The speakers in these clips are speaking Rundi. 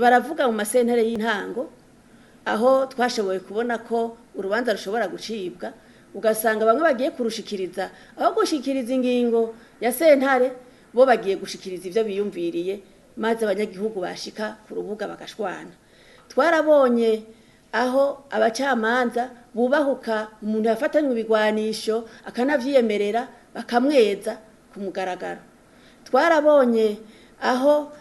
baravuga mu masentare y'intango aho twashoboye kubona ko urubanza rushobora gucibwa ugasanga bamwe bagiye kurushikiriza aho gushikiriza ingingo ya sentare bo bagiye gushikiriza ivyo biyumviriye maze abanyagihugu bashika ku rubuga bagashwana. Twarabonye aho abacamanza bubahuka umuntu yafatanywe ibigwanisho akanavyiyemerera bakamweza ku mugaragaro. Twarabonye aho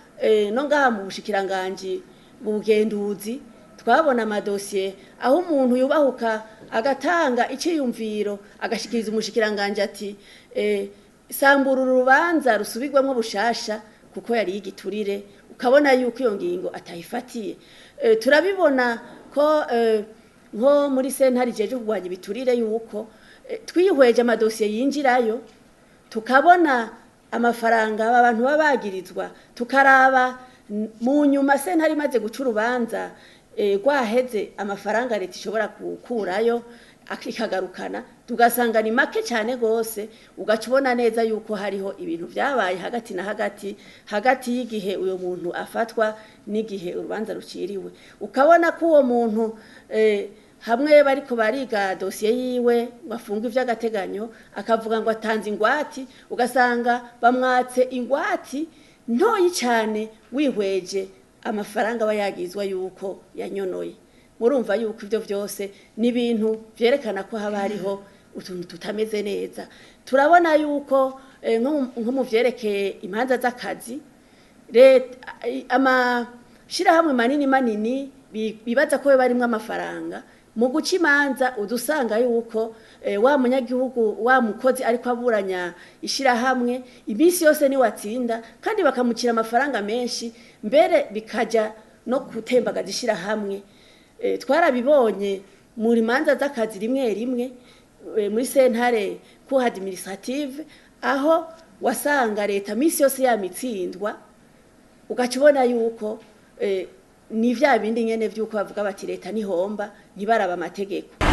no ngaha mu bushikiranganje bugenduzi twabona amadosiye aho umuntu yubahuka agatanga iciyumviro agashikiriza umushikiranganje ati sambura urubanza rusubirwamwo bushasha kuko yari yigiturire ukabona yuko iyo ngingo atayifatiye. Turabibona ko nko muri sentare jeje kugwanya ibiturire yuko twihweje amadosiye yinjirayo tukabona amafaranga abantu babagirizwa tukaraba mu nyuma sentare imaze guca urubanza gwaheze amafaranga leta ishobora gukurayo akikagarukana tugasanga ni make cyane gose ugacubona neza yuko hariho ibintu byabaye hagati na hagati y'igihe uyo muntu afatwa n'igihe urubanza ruciriwe ukabona ko uwo muntu hamwe bariko bariga dosiye yiwe bafunga ivy'agateganyo akavuga ngo atanze ingwati ugasanga bamwatse ingwati ntoyi cyane wihweje amafaranga bayagizwa yuko yanyonoye. Murumva yuko ivyo vyose ni ibintu vyerekana ko haba hariho utuntu tutameze neza. Turabona yuko nko mu vyerekeye imanza z'akazi amashira hamwe manini bibaza ko barimwe amafaranga mu guca imanza udusanga yuko wa munyagihugu wa mukozi ariko aburanya ishira hamwe iminsi yose ni watsinda kandi bakamucira amafaranga menshi mbere bikaja no gutembagaza ishira hamwe. Twarabibonye muri manza z'akazi rimwe muri sentare ku administrative aho wasanga leta misi yose yamitsindwa ugacubona yuko ni vya bindi nyene vyuko bavuga bati leta nihomba ntibaraba amategeko.